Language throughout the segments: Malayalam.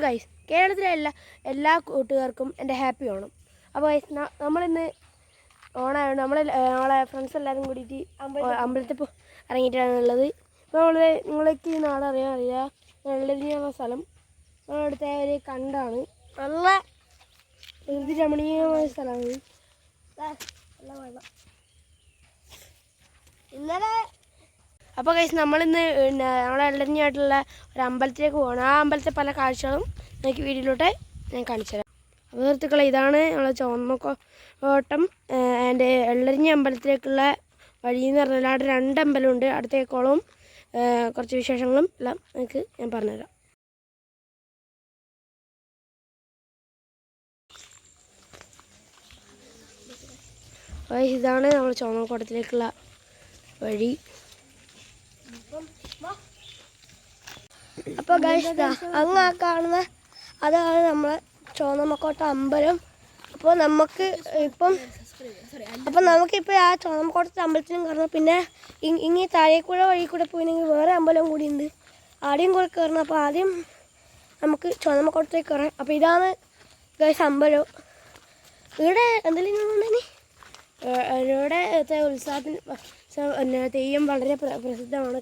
ഗൈസ്, കേരളത്തിലെ എല്ലാ കൂട്ടുകാർക്കും എൻ്റെ ഹാപ്പി ഓണം. അപ്പോൾ ഗൈസ്, നമ്മളിന്ന് ഓണമായതുകൊണ്ട് നമ്മളെ ഫ്രണ്ട്സ് എല്ലാവരും കൂടിയിട്ട് അമ്പലത്തിൽ ഇറങ്ങിയിട്ടാണുള്ളത്. ഇപ്പോൾ നിങ്ങൾക്ക് ഈ നാടറിയാം വെള്ളരിഞ്ഞ സ്ഥലം നമ്മളടുത്ത ഒരു കണ്ടാണ്. നല്ല പ്രകൃതി രമണീയമായ സ്ഥലമാണ്. നല്ല വെള്ളം. ഇന്നലെ അപ്പോൾ ഗൈസ്, നമ്മളിന്ന് നമ്മളെ വെള്ളരിഞ്ഞായിട്ടുള്ള ഒരു അമ്പലത്തിലേക്ക് പോകണം. ആ അമ്പലത്തെ പല കാഴ്ചകളും എനിക്ക് വീഡിയോയിലൂടെ ഞാൻ കാണിച്ചു തരാം. അപ്പോൾ സുഹൃത്തുക്കളെ, ഇതാണ് നമ്മളെ ചുവന്നക്കോട്ടം എൻ്റെ വെള്ളരിഞ്ഞ അമ്പലത്തിലേക്കുള്ള വഴിയെന്ന് പറഞ്ഞാൽ അവിടെ 2 അമ്പലമുണ്ട്. അടുത്തേക്കോളവും കുറച്ച് വിശേഷങ്ങളും എല്ലാം നിങ്ങൾക്ക് ഞാൻ പറഞ്ഞുതരാം. ഇതാണ് നമ്മൾ ചുവന്നക്കോട്ടത്തിലേക്കുള്ള വഴി. അപ്പോൾ ഗൈസ്, അങ്ങ് കാണുന്ന അതാണ് നമ്മളെ ചുവന്നക്കോട്ട അമ്പലം. അപ്പോൾ നമുക്കിപ്പോൾ ആ ചുവന്നക്കോട്ടത്തെ അമ്പലത്തിലും കയറണം. പിന്നെ ഇങ്ങി താഴേക്കൂടെ വഴി കൂടെ പോയില്ലെങ്കിൽ വേറെ അമ്പലം കൂടി ഉണ്ട്, ആദ്യം കൂടെ കയറണം. അപ്പോൾ ആദ്യം നമുക്ക് ചുവന്നക്കോട്ടത്തേക്ക് കയറാം. അപ്പോൾ ഇതാണ് ഗൈസ് അമ്പലം. ഇവിടെ എന്തെങ്കിലും ഉണ്ടെങ്കിൽ ഇവിടെ ഉത്സവത്തിന് തെയ്യം വളരെ പ്രസിദ്ധമാണ്.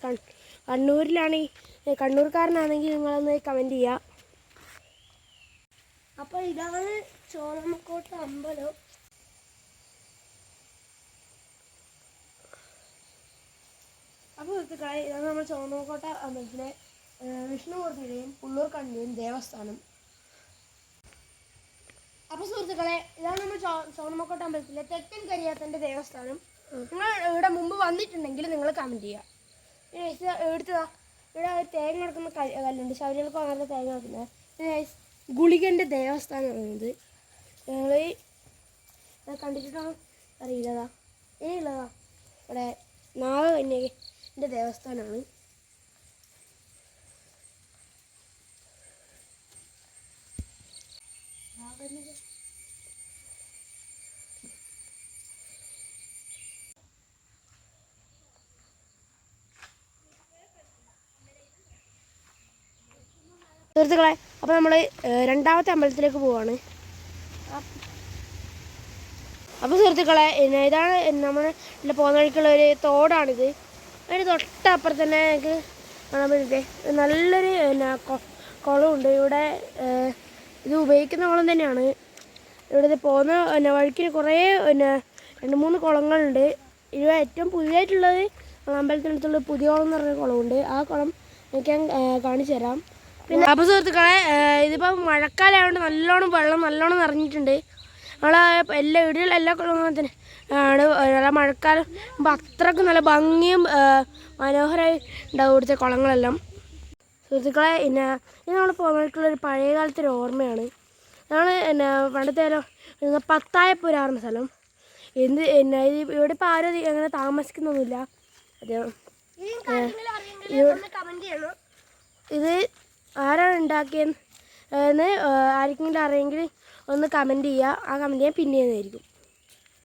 കണ്ണൂർക്കാരനാണെങ്കിൽ നിങ്ങളൊന്ന് കമൻറ്റ് ചെയ്യുക. അപ്പോൾ ഇതാണ് ചുവന്നക്കോട്ട അമ്പലം. അപ്പോൾ സുഹൃത്തുക്കളെ, ഇതാണ് നമ്മൾ ചുവന്നക്കോട്ട അമ്പലത്തിലെ വിഷ്ണുമൂർത്തിയുടെയും പുള്ളൂർക്കണ്ണൻ്റെയും ദേവസ്ഥാനം. അപ്പോൾ സുഹൃത്തുക്കളെ, ഇതാണ് നമ്മൾ ചുവന്നക്കോട്ട അമ്പലത്തിലെ തെക്കൻ കരിയാത്തൻ്റെ ദേവസ്ഥാനം. നിങ്ങൾ ഇവിടെ മുമ്പ് വന്നിട്ടുണ്ടെങ്കിൽ നിങ്ങൾ കമൻറ്റ് ചെയ്യുക. എടുത്തതാ, ഇവിടെ തേങ്ങ നടക്കുന്ന കല്ലുണ്ട്, ശബരിമലക്ക് അങ്ങനെ തേങ്ങ നടക്കുന്നത്. പിന്നെ ഗുളികൻ്റെ ദേവസ്ഥാനം പറയുന്നത് ഞങ്ങൾ കണ്ടിട്ടാണ് അറിയില്ലതാ. ഇനിയുള്ളതാ ഇവിടെ നാഗകന്യകൻ്റെ ദേവസ്ഥാനമാണ്. സുഹൃത്തുക്കളെ, അപ്പോൾ നമ്മൾ രണ്ടാമത്തെ അമ്പലത്തിലേക്ക് പോവാണ്. അപ്പോൾ സുഹൃത്തുക്കളെ, ഇതാണ് നമ്മൾ പോകുന്ന വഴിക്കുള്ള ഒരു തോടാണിത്. അതിന് തൊട്ടപ്പുറത്ത് തന്നെ ഞങ്ങൾക്ക് കാണാൻ പറ്റേ നല്ലൊരു കുളമുണ്ട്. ഇവിടെ ഇത് ഉപയോഗിക്കുന്ന കുളം തന്നെയാണ്. ഇവിടെ പോകുന്ന വഴിക്ക് കുറേ 2-3 കുളങ്ങളുണ്ട്. ഇവിടെ ഏറ്റവും പുതിയതായിട്ടുള്ളത് അമ്പലത്തിനടുത്തുള്ള പുതിയ കുളം എന്ന് പറഞ്ഞ കുളമുണ്ട്. ആ കുളം എനിക്ക് ഞാൻ കാണിച്ചു തരാം. പിന്നെ അപ്പോൾ സുഹൃത്തുക്കളെ, ഇതിപ്പോൾ മഴക്കാലമായതുകൊണ്ട് നല്ലോണം നിറഞ്ഞിട്ടുണ്ട്. വീടുകളിലും എല്ലാ കുളങ്ങളും തന്നെ ആണ്. നല്ല മഴക്കാലം അത്രയ്ക്ക് നല്ല ഭംഗിയും മനോഹരമായി ഉണ്ടാവും ഇവിടുത്തെ കുളങ്ങളെല്ലാം. സുഹൃത്തുക്കളെ, ഇത് നമ്മൾ പോകുന്നതിലേക്കുള്ളൊരു പഴയ കാലത്തെ ഒരു ഓർമ്മയാണ്. അതാണ് പണ്ടത്തെ പത്തായപ്പുരാറുന്ന സ്ഥലം. ഇവിടെ ഇപ്പോൾ ആരും അങ്ങനെ താമസിക്കുന്നൊന്നുമില്ല. ഇത് ആരാണ് ഉണ്ടാക്കിയെന്ന് ആർക്കെങ്കിലും അറിയെങ്കിൽ ഒന്ന് കമൻറ്റ് ചെയ്യുക. ആ കമൻറ്റ് ചെയ്യാൻ പിന്നെ ചെയ്യുന്നതായിരിക്കും.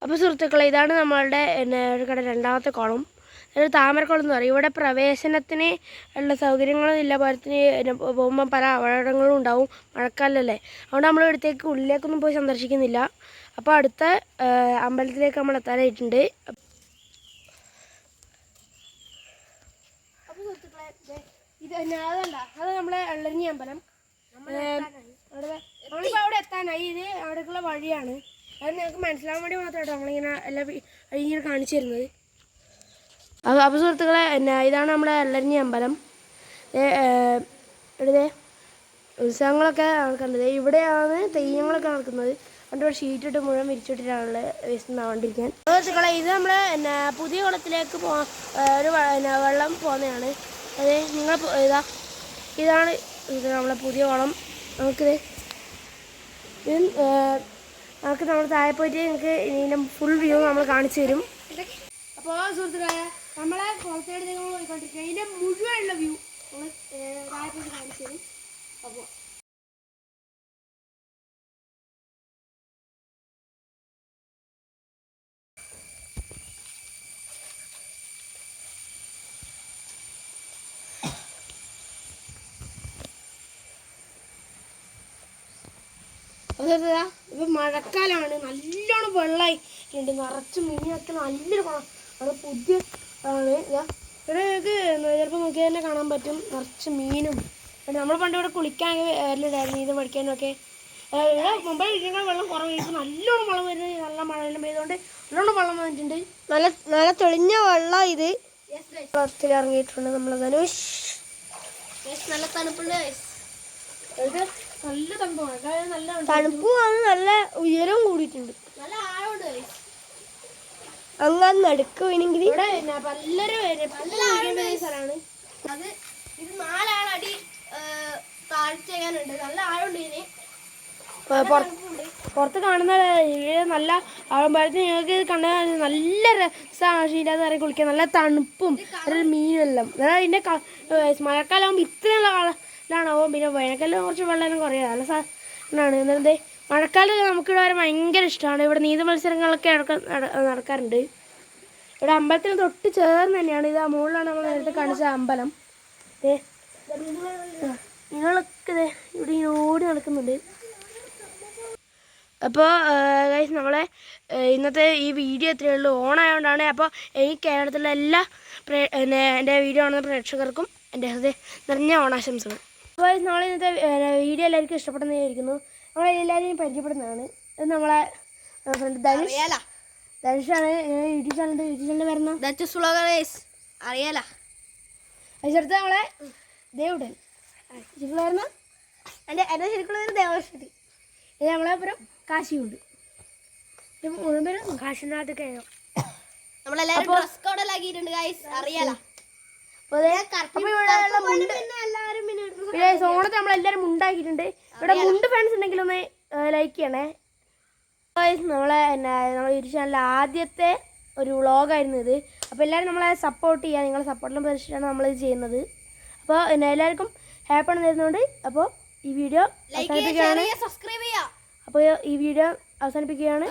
അപ്പോൾ സുഹൃത്തുക്കളെ, ഇതാണ് നമ്മളുടെ രണ്ടാമത്തെ കുളം. അതൊരു താമരക്കുളം എന്ന് പറയും. ഇവിടെ പ്രവേശനത്തിന് ഉള്ള സൗകര്യങ്ങളും ഇല്ല. പോലത്തിന് പോകുമ്പോൾ പല അപകടങ്ങളും ഉണ്ടാവും. മഴക്കാലമല്ലേ, അതുകൊണ്ട് നമ്മൾ ഇവിടത്തേക്ക് ഉള്ളിലേക്കൊന്നും പോയി സന്ദർശിക്കുന്നില്ല. അപ്പോൾ അടുത്ത അമ്പലത്തിലേക്ക് നമ്മൾ എത്താനായിട്ടുണ്ട്. അപ്പോൾ സുഹൃത്തുക്കളെ, അത് നമ്മളെ വെള്ളരിഞ്ഞി അമ്പലം. നമ്മളിപ്പോൾ അവിടെ എത്താനായി. ഇത് അവിടേക്കുള്ള വഴിയാണ്. അത് ഞങ്ങൾക്ക് മനസ്സിലാവാൻ വേണ്ടി മാത്രമായിട്ടോ നമ്മളിങ്ങനെ എല്ലാ വഴിയിങ്ങനെ കാണിച്ചു തരുന്നത്. അപ്പോൾ സുഹൃത്തുക്കളെ, ഇതാണ് നമ്മുടെ വെള്ളരിഞ്ഞി അമ്പലം. ഇവിടെ ഉത്സവങ്ങളൊക്കെ നടക്കുന്നത്. ഇവിടെയാണ് തെയ്യങ്ങളൊക്കെ നടക്കുന്നത്. അതുകൊണ്ട് ഇവിടെ ഷീറ്റിട്ട് മുഴുവൻ വിരിച്ചിട്ടിട്ടാണുള്ളത് വേസ്റ്റ് ആവാണ്ടിരിക്കാൻ. സുഹൃത്തുക്കളെ, ഇത് നമ്മൾ പുതിയ കുളത്തിലേക്ക് ഒരു വെള്ളം പോകുന്നതാണ്. അതെ, ഇതാണ് നമ്മളെ പുതിയ കുളം. നമുക്ക് നമ്മൾ താഴെ പോയിട്ട് നിങ്ങൾക്ക് ഇതിൻ്റെ ഫുൾ വ്യൂ നമ്മൾ കാണിച്ചു തരും. അപ്പോൾ സുഹൃത്തുക്കളെ, നമ്മളെ കുളത്തിനടുത്തേക്ക് പോയിക്കൊണ്ടിരിക്കുക. ഇതിൻ്റെ മുഴുവനുള്ള വ്യൂ നമ്മൾ താഴെ പോയിട്ട് കാണിച്ചു തരും. അപ്പോൾ അതായത് ഇപ്പൊ മഴക്കാലമാണ്, നല്ലോണം വെള്ളമായിട്ടുണ്ട്, നിറച്ച് മീനൊക്കെ നല്ലൊരു കുളം ആണ്, പുതിയ ആണ്. ഇവിടെ നിങ്ങൾക്ക് ചിലപ്പോൾ നോക്കിയാൽ തന്നെ കാണാൻ പറ്റും നിറച്ച് മീനും. നമ്മൾ പണ്ട് ഇവിടെ കുളിക്കാനൊക്കെ വരലുണ്ടായിരുന്നു, നീന്തം പഠിക്കാനും ഒക്കെ. ഇവിടെ മുമ്പേ ഇരിക്കുന്ന വെള്ളം കുറവ്, ഇപ്പോൾ നല്ലോണം വെള്ളം വരുന്നത്, നല്ല മഴയെല്ലാം പെയ്തുകൊണ്ട് നല്ലോണം വെള്ളം വന്നിട്ടുണ്ട്. നല്ല തെളിഞ്ഞ വെള്ളം ഇത് കുളത്തിൽ ഇറങ്ങിയിട്ടുണ്ട് നമ്മൾ ധനുഷ്. നല്ല തണുപ്പുണ്ട് നല്ല തണുപ്പാണ്, നല്ല തണുപ്പുമാണ്, നല്ല ഉയരവും കൂടിയിട്ടുണ്ട്. നല്ല ആഴമുണ്ട് അങ്ങനെ നടുക്ക് വീണെങ്കിൽ ഇവിടെ പല്ലൊരു സ്ഥലമാണ് അത്. ഇത് 4 അടി താഴ്ചയാനുണ്ട്, നല്ല ആഴമുണ്ട് ഇതിന്. പുറത്ത് കാണുന്ന നല്ല ആഴമ്പഴത്തിന് നിങ്ങൾക്ക് കണ്ടാൽ നല്ല രസമാണ്. പക്ഷേ ഇതിൻ്റെ അത് കുളിക്കാൻ നല്ല തണുപ്പും നല്ല മീനും എല്ലാം. അതായത് ഇതിൻ്റെ മഴക്കാലമാകുമ്പോൾ ഇത്രയുള്ള കളറിലാണാവും. പിന്നെ വേനൽക്കാലം കുറച്ച് വെള്ളം കുറയാം, നല്ല സാധനമാണ്. എന്നത് മഴക്കാലം നമുക്കിവിടെ വരെ ഭയങ്കര ഇഷ്ടമാണ്. ഇവിടെ നീന്തൽ മത്സരങ്ങളൊക്കെ നടക്കാറുണ്ട്. ഇവിടെ അമ്പലത്തിന് തൊട്ട് ചേർന്ന് തന്നെയാണ് ഇത്. ആ മുകളിലാണ് നമ്മൾ നേരത്തെ കാണിച്ച അമ്പലം. നിങ്ങളൊക്കെ ഇവിടെ ഓടി നടക്കുന്നുണ്ട്. അപ്പോൾ ഗൈസ് നമ്മളെ ഇന്നത്തെ ഈ വീഡിയോ ഇത്രയേ ഉള്ളൂ. ഓണായതുകൊണ്ടാണ്. അപ്പോൾ ഈ കേരളത്തിലെ എല്ലാ എൻ്റെ വീഡിയോ കാണുന്ന പ്രേക്ഷകർക്കും എൻ്റെ ഹൃദയം നിറഞ്ഞ ഓണാശംസകൾ. അപ്പോൾ നമ്മളെ ഇന്നത്തെ വീഡിയോ എല്ലാവർക്കും ഇഷ്ടപ്പെടുന്നതായിരിക്കുന്നു. നമ്മളെല്ലാവരെയും പരിചയപ്പെടുന്നതാണ്. ഇത് നമ്മളെ ഫ്രണ്ട് ധനുഷാണ്. യൂട്യൂബ് ചാനലിൻ്റെ വരുന്ന അറിയാലോ. അതിനടുത്ത് നമ്മളെ ദേവുടൻ വരുന്ന എൻ്റെ ശരിക്കുള്ള ഒരു ദേവശ്രീ. ഇത് നമ്മളെ അപ്പുറം കാശിയുണ്ട്. മുഴുവൻ പേരും കാശിനാഥ് കയറും. നമ്മളെല്ലാരും ഡ്രസ് കോഡെല്ലാം ആക്കിയിട്ടുണ്ട് ഗൈസ്, അറിയാലോ. ഓണത്തെ നമ്മളെല്ലാവരും മുണ്ടാക്കിയിട്ടുണ്ട്. ഇവിടെ മുണ്ട് ഫാൻസ് ഉണ്ടെങ്കിൽ ഒന്ന് ലൈക്ക് ചെയ്യണേ. നമ്മളെ നമ്മളെ യൂട്യൂബ് ചാനലിൽ ആദ്യത്തെ ഒരു വ്ളോഗായിരുന്നു ഇത്. അപ്പോൾ എല്ലാവരും നമ്മളെ സപ്പോർട്ട് ചെയ്യുക. നിങ്ങളെ സപ്പോർട്ടിലും പ്രതീക്ഷിച്ചാണ് നമ്മളിത് ചെയ്യുന്നത്. അപ്പോൾ എല്ലാവർക്കും ഹാപ്പി ആണ് തരുന്നുണ്ട്. അപ്പോൾ ഈ വീഡിയോ അവസാനിപ്പിക്കുകയാണ്. സബ്സ്ക്രൈബ് ചെയ്യാം. അപ്പോൾ ഈ വീഡിയോ അവസാനിപ്പിക്കുകയാണ്.